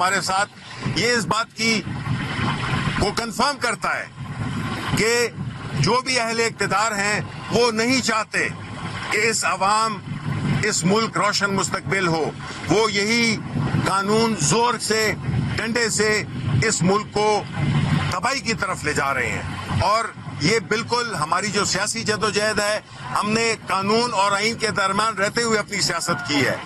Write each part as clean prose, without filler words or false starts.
ہمارے ساتھ، یہ اس بات کی کو کنفرم کرتا ہے کہ جو بھی اہل اقتدار ہیں وہ نہیں چاہتے کہ اس عوام، اس ملک روشن مستقبل ہو. وہ یہی قانون زور سے، ڈنڈے سے اس ملک کو تباہی کی طرف لے جا رہے ہیں. اور یہ بالکل ہماری جو سیاسی جدوجہد ہے، ہم نے قانون اور آئین کے درمیان رہتے ہوئے اپنی سیاست کی ہے.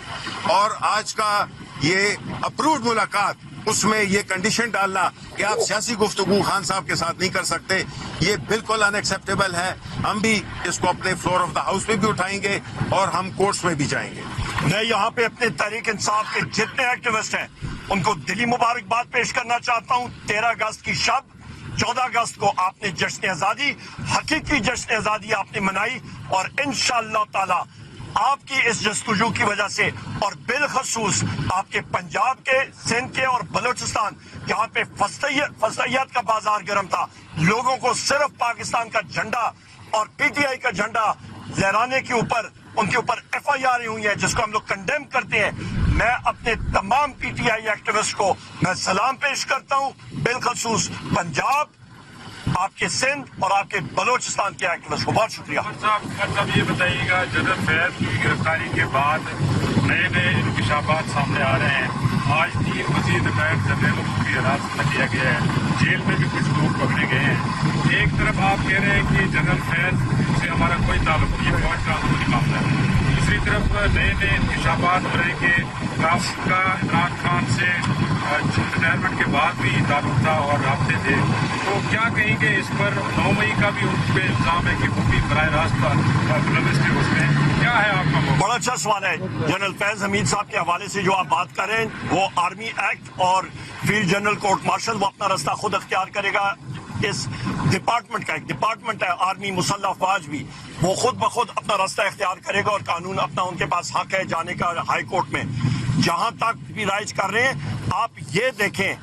اور آج کا یہ اپرووڈ ملاقات، اس میں یہ کنڈیشن ڈالنا کہ آپ سیاسی گفتگو خان صاحب کے ساتھ نہیں کر سکتے، یہ بالکل ان ایکسیپٹیبل ہے. ہم بھی اس کو اپنے فلور آف دا ہاؤس میں بھی اٹھائیں گے اور ہم کورٹس میں بھی جائیں گے. میں یہاں پہ اپنے تحریک انصاف کے جتنے ایکٹیوسٹ ہیں ان کو دلی مبارکباد پیش کرنا چاہتا ہوں. 13 اگست کی شب، 14 اگست کو آپ نے جشن آزادی، حقیقی جشن آزادی آپ نے منائی، اور انشاءاللہ تعالی آپ کی اس جستجو کی وجہ سے، اور بالخصوص آپ کے پنجاب کے، سندھ کے اور بلوچستان، جہاں پہ فضائیت کا بازار گرم تھا، لوگوں کو صرف پاکستان کا جھنڈا اور پی ٹی آئی کا جھنڈا لہرانے کے اوپر ان کے اوپر ایف آئی آر ہوئی ہیں، جس کو ہم لوگ کنڈیم کرتے ہیں. میں اپنے تمام پی ٹی آئی ایکٹیوسٹ کو میں سلام پیش کرتا ہوں، بالخصوص پنجاب، آپ کے سندھ اور آپ کے بلوچستان کے ایکٹیوسٹ کو. بہت شکریہ. صاحب یہ بتائیے گا، جنرل فیض کی گرفتاری کے بعد نئے انکشافات سامنے آ رہے ہیں. آج 3 مزید غیر ضمیروں کو بھی حراست میں لیا گیا ہے، جیل میں بھی کچھ لوگ پکڑے گئے ہیں. ایک طرف آپ کہہ رہے ہیں کہ جنرل فیض سے ہمارا کوئی تعلق نہیں، یہ فوج کا اندرونی معاملہ ہے. دوسری طرف نئے انکشافات ہو رہے ہیں کہ راشد کا عمران خان سے ریٹائرمنٹ کے بعد بھی تعلق تھا اور رابطے تھے. تو کیا کہیں گے اس پر؟ 9 مئی کا بھی ان پہ الزام ہے کہ وہ بھی براہ راست اس میں کیا ہے آپ کا؟ بڑا اچھا سوال ہے. جنرل فیض حمید صاحب کے حوالے سے جو آپ بات کر رہے ہیں، وہ آرمی ایکٹ اور فیلڈ جنرل کورٹ مارشل، وہ اپنا رستہ خود اختیار کرے گا. اس ڈپارٹمنٹ کا ایک ڈپارٹمنٹ ہے آرمی مسلح افواج بھی، وہ خود بخود اپنا راستہ اختیار کرے گا، اور قانون اپنا ان کے پاس حق ہے جانے کا ہائی کورٹ میں. جہاں تک بھی رائج کر رہے ہیں، آپ یہ دیکھیں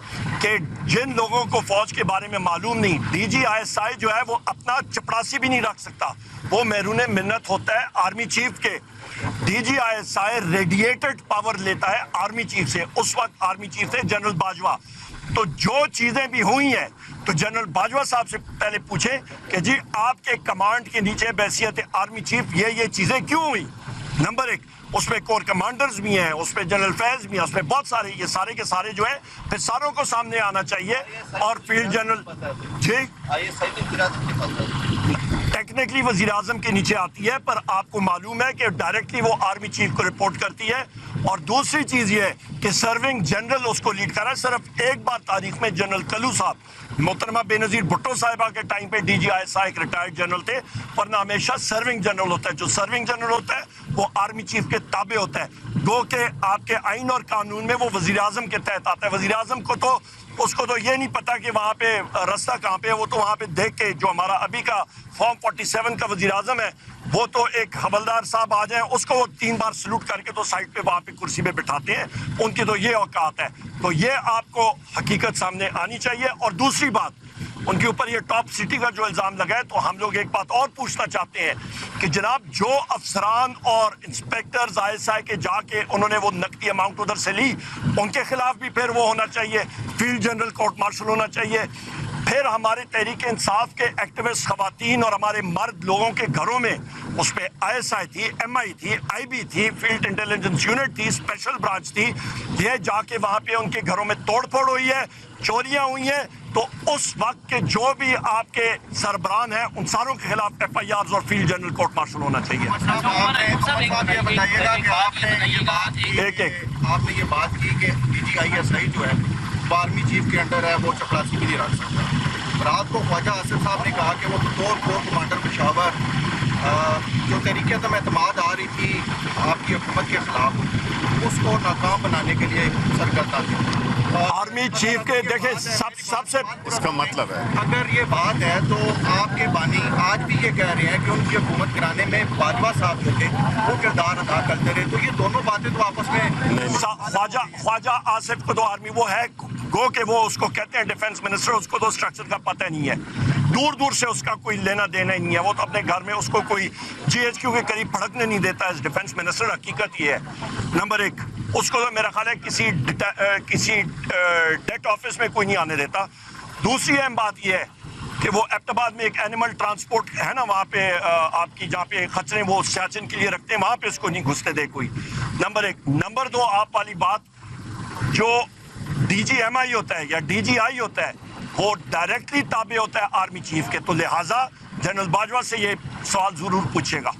کہ جن لوگوں کو فوج کے بارے میں معلوم نہیں، ڈی جی آئی ایس آئی جو ہے وہ اپنا چپڑاسی بھی نہیں رکھ سکتا، وہ محرون منت ہوتا ہے آرمی چیف کے. D G I S I ریڈیٹڈ پاور لیتا ہے آرمی چیف سے. اس وقت آرمی چیف تھے جنرل باجوہ. تو جو چیزیں بھی ہوئی ہیں تو جنرل باجوہ صاحب سے پہلے پوچھیں کہ جی آپ کے کمانڈ کے نیچے بحیثیت آرمی چیف یہ چیزیں کیوں ہوئی. نمبر 1، اس میں کور کمانڈرز بھی ہیں، اس میں جنرل فیض بھی ہیں، اس میں بہت سارے، یہ سارے کے سارے جو ہیں پھر ساروں کو سامنے آنا چاہیے. اور فیلڈ جنرل جی ٹیکنیکلی وزیر اعظم کے نیچے آتی ہے، پر آپ کو معلوم ہے کہ ڈائریکٹلی وہ آرمی چیف کو رپورٹ کرتی ہے. اور دوسری چیز یہ ہے کہ سرونگ جنرل اس کو لیڈ کر رہا ہے. صرف ایک بار تاریخ میں جنرل کلو صاحب، محترمہ بے نظیر بھٹو صاحبہ کے ٹائم پہ ڈی جی آئی ایس آئی ایک ریٹائرڈ جنرل تھے، ورنہ ہمیشہ سرونگ جنرل ہوتا ہے. جو سرونگ جنرل ہوتا ہے وہ آرمی چیف کے تابع ہوتا ہے. گو کہ آپ کے آئین اور قانون میں وہ وزیر اعظم کے تحت آتا ہے. وزیر اعظم کو تو اس کو تو یہ نہیں پتا کہ وہاں پہ رستہ کہاں پہ ہے. وہ تو وہاں پہ دیکھ کے، جو ہمارا ابھی کا فارم 47 کا وزیر اعظم ہے، وہ تو ایک حوالدار صاحب آ جائیں اس کو وہ 3 بار سلوٹ کر کے تو سائڈ پہ وہاں پہ کرسی پہ بٹھاتے ہیں. ان کی تو یہ اوقات ہے. تو یہ آپ کو حقیقت سامنے آنی چاہیے. اور دوسری بات، ان کے اوپر یہ ٹاپ سٹی کا جو الزام لگا ہے، تو ہم لوگ ایک بات اور پوچھنا چاہتے ہیں کہ جناب جو افسران اور انسپیکٹرز آئی ایس آئی کے جا کے انہوں نے وہ نقدی اماؤنٹ ادھر سے لی، ان کے خلاف بھی پھر وہ ہونا چاہیے، فیلڈ جنرل کورٹ مارشل ہونا چاہیے. پھر ہمارے تحریک انصاف کے ایکٹیوسٹ خواتین اور ہمارے مرد لوگوں کے گھروں میں، اس پہ آئی ایس آئی تھی، ایم آئی تھی، آئی بی تھی، فیلڈ انٹیلیجنس یونٹ تھی، اسپیشل برانچ تھی، یہ جا کے وہاں پہ ان کے گھروں میں توڑ پھوڑ ہوئی ہے، چوریاں ہوئی ہیں. تو اس وقت کے جو بھی آپ کے سربراہ ہیں، ان ساروں کے خلاف ایف آئی آرز اور فیلڈ جنرل کورٹ مارشل ہونا چاہیے. آپ نے یہ بات کی کہ ڈی جی آئی ایس آئی جو ہے آرمی چیف کے انڈر ہے، وہ چپڑاسی بھی نہیں رکھ سکتا. رات کو خواجہ آصف صاحب نے کہا کہ وہ بطور کور کمانڈر پشاور جو تحریک عدم اعتماد آ رہی تھی آپ کی حکومت کے خلاف، اس کو ناکام بنانے کے لیے سرگرداں تھے. آرمی چیف کے دیکھیں سب سے اس کا مطلب ہے، اگر یہ بات ہے تو آپ کے بانی آج بھی یہ کہہ رہے ہیں کہ ان کی حکومت کرانے میں باجوہ صاحب جو تھے وہ کردار ادا کرتے رہے. تو یہ دونوں باتیں تو آپس میں، خواجہ آصف کو تو آرمی وہ ہے، گو کہ وہ اس کو کہتے ہیں ڈیفنس منسٹر، اس کو تو اسٹرکچر کا پتہ نہیں ہے، دور دور سے اس کا کوئی لینا دینا ہی نہیں ہے. وہ تو اپنے گھر میں اس کو کوئی GHQ کے قریب پھڑکنے نہیں دیتا ہے ڈیفنس منسٹر. حقیقت یہ ہے. نمبر 1، اس کو تو میرا خیال ہے کسی ڈیٹ آفس میں کوئی نہیں آنے دیتا. دوسری اہم بات یہ ہے کہ وہ ایبٹ آباد میں ایک اینیمل ٹرانسپورٹ ہے نا وہاں پہ آپ کی جہاں پہ خچرے وہ سیاچن کے لیے رکھتے ہیں, وہاں پہ اس کو نہیں گھستے دے کوئی. نمبر 1. نمبر 2, آپ والی بات, جو ڈی جی ایم آئی ہوتا ہے یا ڈی جی آئی ہوتا ہے وہ ڈائریکٹلی تابع ہوتا ہے آرمی چیف کے, تو لہٰذا جنرل باجوہ سے یہ سوال ضرور پوچھے گا.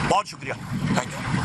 بہت شکریہ. Thank you.